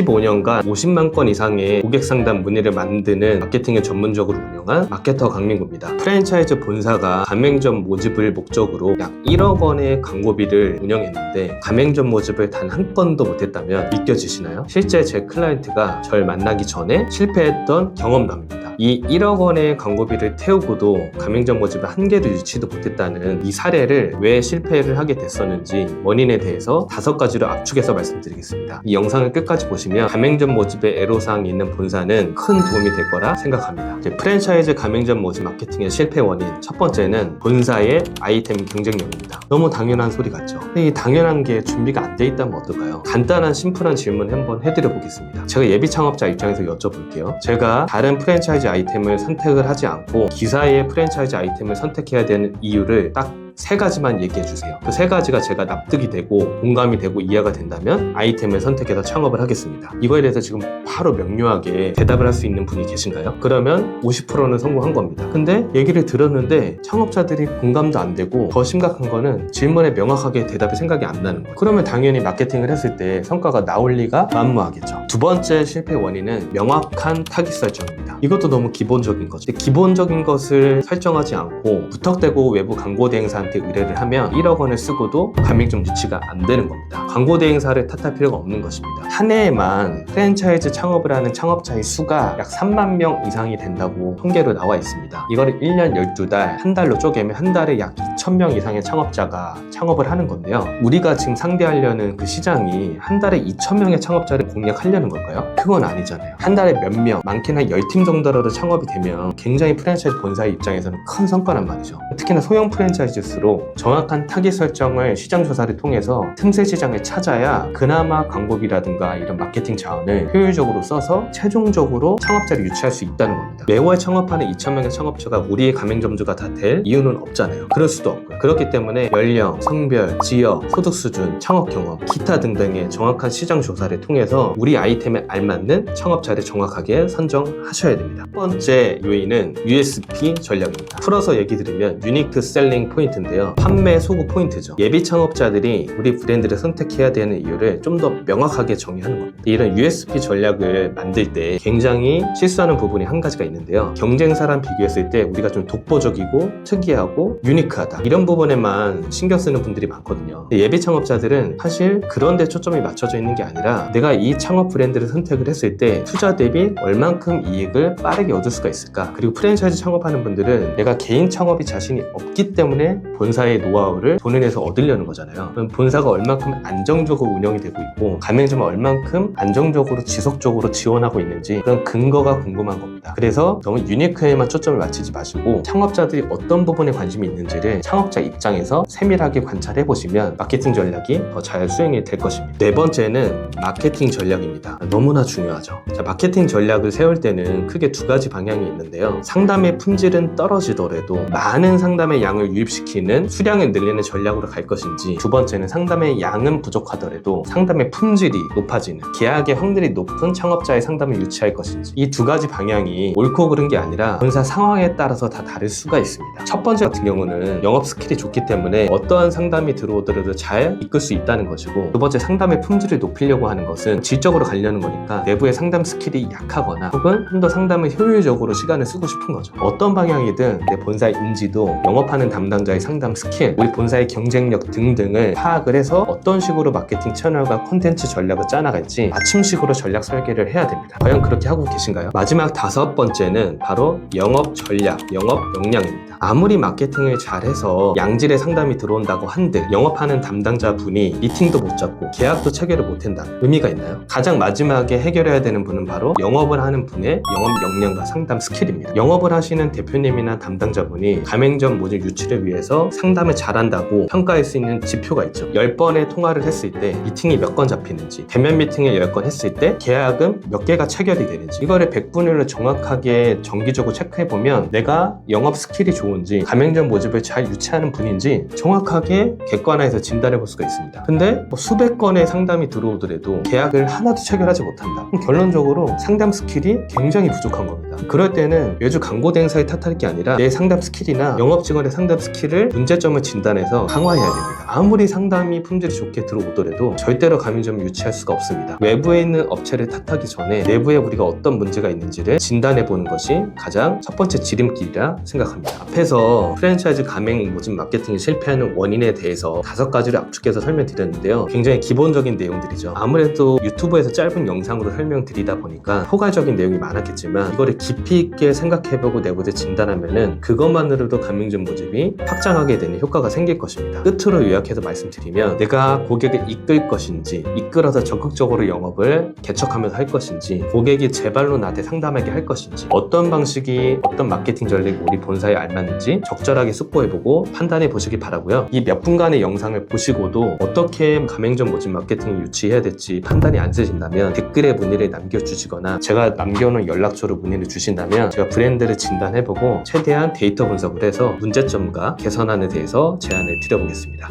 15년간 50만 건 이상의 고객 상담 문의를 만드는 마케팅을 전문적으로 운영한 마케터 강민구입니다. 프랜차이즈 본사가 가맹점 모집을 목적으로 약 1억 원의 광고비를 운영했는데 가맹점 모집을 단 한 건도 못했다면 믿겨지시나요? 실제 제 클라이언트가 절 만나기 전에 실패했던 경험담입니다. 이 1억 원의 광고비를 태우고도 가맹점 모집을 한 개도 유치도 못했다는 이 사례를 왜 실패를 하게 됐었는지 원인에 대해서 5가지로 압축해서 말씀드리겠습니다. 이 영상을 끝까지 보시면 가맹점 모집에 애로사항이 있는 본사는 큰 도움이 될 거라 생각합니다. 프랜차이즈 가맹점 모집 마케팅의 실패 원인 첫 번째는 본사의 아이템 경쟁력입니다. 너무 당연한 소리 같죠? 근데 이 당연한 게 준비가 안 돼 있다면 어떨까요? 간단한 심플한 질문 한번 해드려 보겠습니다. 제가 예비 창업자 입장에서 여쭤볼게요. 제가 다른 프랜차이즈 아이템을 선택을 하지 않고 기사의 프랜차이즈 아이템을 선택해야 되는 이유를 딱 3가지만 얘기해 주세요. 그 3가지가 제가 납득이 되고 공감이 되고 이해가 된다면 아이템을 선택해서 창업을 하겠습니다. 이거에 대해서 지금 바로 명료하게 대답을 할 수 있는 분이 계신가요? 그러면 50%는 성공한 겁니다. 근데 얘기를 들었는데 창업자들이 공감도 안 되고 더 심각한 거는 질문에 명확하게 대답이 생각이 안 나는 거예요. 그러면 당연히 마케팅을 했을 때 성과가 나올 리가 만무하겠죠. 두 번째 실패 원인은 명확한 타깃 설정입니다. 이것도 너무 기본적인 거죠. 기본적인 것을 설정하지 않고 무턱대고 외부 광고 대행사한테 의뢰를 하면 1억 원을 쓰고도 가맹점 유치가 안 되는 겁니다. 광고 대행사를 탓할 필요가 없는 것입니다. 한 해에만 프랜차이즈 창업을 하는 창업자의 수가 약 3만 명 이상이 된다고 통계로 나와 있습니다. 이거를 1년 12달, 한 달로 쪼개면 한 달에 약 2,000명 이상의 창업자가 창업을 하는 건데요. 우리가 지금 상대하려는 그 시장이 한 달에 2,000명의 창업자를 공략하려는 걸까요? 그건 아니잖아요. 한 달에 몇 명, 많게는 한 10팀 정도라도 창업이 되면 굉장히 프랜차이즈 본사의 입장에서는 큰 성과란 말이죠. 특히나 소형 프랜차이즈일수록 정확한 타깃 설정을 시장 조사를 통해서 틈새 시장을 찾아야 그나마 광고비라든가 이런 마케팅 자원을 효율적으로 써서 최종적으로 창업자를 유치할 수 있다는 겁니다. 매월 창업하는 2,000명의 창업자가 우리의 가맹점주가 다 될 이유는 없잖아요. 그럴 수도 없고요. 그렇기 때문에 연령, 성별, 지역, 소득 수준, 창업 경험, 기타 등등의 정확한 시장 조사를 통해서 우리 아이템에 알맞는 창업자를 정확하게 선정하셔야 됩니다. 첫 번째 요인은 USP 전략입니다. 풀어서 얘기 드리면 유니크 셀링 포인트인데요. 판매 소구 포인트죠. 예비 창업자들이 우리 브랜드를 선택해야 되는 이유를 좀 더 명확하게 정의하는 겁니다. 이런 USP 전략을 만들 때 굉장히 실수하는 부분이 한 가지가 있는데요. 경쟁사랑 비교했을 때 우리가 좀 독보적이고 특이하고 유니크하다. 이런 부분에만 신경 쓰는 분들이 많거든요. 예비 창업자들은 사실 그런 데 초점이 맞춰져 있는 게 아니라 내가 이 창업 브랜드를 선택을 했을 때 투자 대비 얼만큼 이익을 빠르게 얻을 수가 있을까? 그리고 프랜차이즈 창업하는 분들은 내가 개인 창업이 자신이 없기 때문에 본사의 노하우를 돈을 내서 얻으려는 거잖아요. 그럼 본사가 얼만큼 안정적으로 운영이 되고 있고 가맹점은 얼만큼 안정적으로 지속적으로 지원하고 있는지 그런 근거가 궁금한 겁니다. 그래서 너무 유니크에만 초점을 맞추지 마시고 창업자들이 어떤 부분에 관심이 있는지를 창업자 입장에서 세밀하게 관찰해 보시면 마케팅 전략이 더 잘 수행이 될 것입니다. 네 번째는 마케팅 전략입니다. 너무나 중요하죠. 자, 마케팅 전략을 세울 때는 크게 2가지 방향이 있는데요. 상담의 품질은 떨어지더라도 많은 상담의 양을 유입시키는 수량을 늘리는 전략으로 갈 것인지, 두 번째는 상담의 양은 부족하더라도 상담의 품질이 높아지는 계약의 확률이 높은 창업자의 상담을 유치할 것인지, 이 2가지 방향이 옳고 그른 게 아니라 본사 상황에 따라서 다 다를 수가 있습니다. 첫 번째 같은 경우는 영업 스킬이 좋기 때문에 어떠한 상담이 들어오더라도 잘 이끌 수 있다는 것이고, 두 번째 상담의 품질을 높이려고 하는 것은 질적으로 가려는 거니까 내부의 상담 스킬이 약하거나 혹은 좀 더 상담을 효율적으로 시간을 쓰고 싶은 거죠. 어떤 방향이든 내 본사의 인지도, 영업하는 담당자의 상담 스킬, 우리 본사의 경쟁력 등등을 파악을 해서 어떤 식으로 마케팅 채널과 콘텐츠 전략을 짜나갈지 맞춤식으로 전략 설계를 해야 됩니다. 과연 그렇게 하고 계신가요? 마지막 5번째는 바로 영업 전략, 영업 역량입니다. 아무리 마케팅을 잘해서 양질의 상담이 들어온다고 한들 영업하는 담당자분이 미팅도 못 잡고 계약도 체결을 못 한다면 의미가 있나요? 가장 마지막에 해결해야 되는 분은 바로 영업을 하는 분의 영업 역량과 상담 스킬입니다. 영업을 하시는 대표님이나 담당자분이 가맹점 모집 유치를 위해서 상담을 잘한다고 평가할 수 있는 지표가 있죠. 10번의 통화를 했을 때 미팅이 몇 건 잡히는지, 대면 미팅을 10건 했을 때 계약은 몇 개가 체결이 되는지, 이거를 100분율로 정확하게 정기적으로 체크해보면 내가 영업 스킬이 좋은 좋은지, 가맹점 모집을 잘 유치하는 분인지 정확하게 객관화해서 진단해 볼 수가 있습니다. 근데 뭐 수백 건의 상담이 들어오더라도 계약을 하나도 체결하지 못한다. 그럼 결론적으로 상담 스킬이 굉장히 부족한 겁니다. 그럴 때는 외주 광고 대행사의 탓할 게 아니라 내 상담 스킬이나 영업 직원의 상담 스킬을 문제점을 진단해서 강화해야 됩니다. 아무리 상담이 품질이 좋게 들어오더라도 절대로 가맹점을 유치할 수가 없습니다. 외부에 있는 업체를 탓하기 전에 내부에 우리가 어떤 문제가 있는지를 진단해 보는 것이 가장 첫 번째 지름길이라 생각합니다. 앞에서 프랜차이즈 가맹 모집 마케팅이 실패하는 원인에 대해서 5가지를 압축해서 설명드렸는데요. 굉장히 기본적인 내용들이죠. 아무래도 유튜브에서 짧은 영상으로 설명드리다 보니까 포괄적인 내용이 많았겠지만 이거를 깊이 있게 생각해보고 내부에 진단하면은 그것만으로도 가맹점 모집이 확장하게 되는 효과가 생길 것입니다. 끝으로 요약해서 말씀드리면 내가 고객을 이끌 것인지, 이끌어서 적극적으로 영업을 개척하면서 할 것인지, 고객이 제 발로 나한테 상담하게 할 것인지, 어떤 방식이 어떤 마케팅 전략이 우리 본사에 알맞는지 적절하게 숙고해보고 판단해 보시기 바라고요. 이 몇 분간의 영상을 보시고도 어떻게 가맹점 모집 마케팅을 유치해야 될지 판단이 안 쓰신다면 댓글에 문의를 남겨주시거나 제가 남겨놓은 연락처로 문의를 주신다면 제가 브랜드를 진단해보고 최대한 데이터 분석을 해서 문제점과 개선안에 대해서 제안을 드려보겠습니다.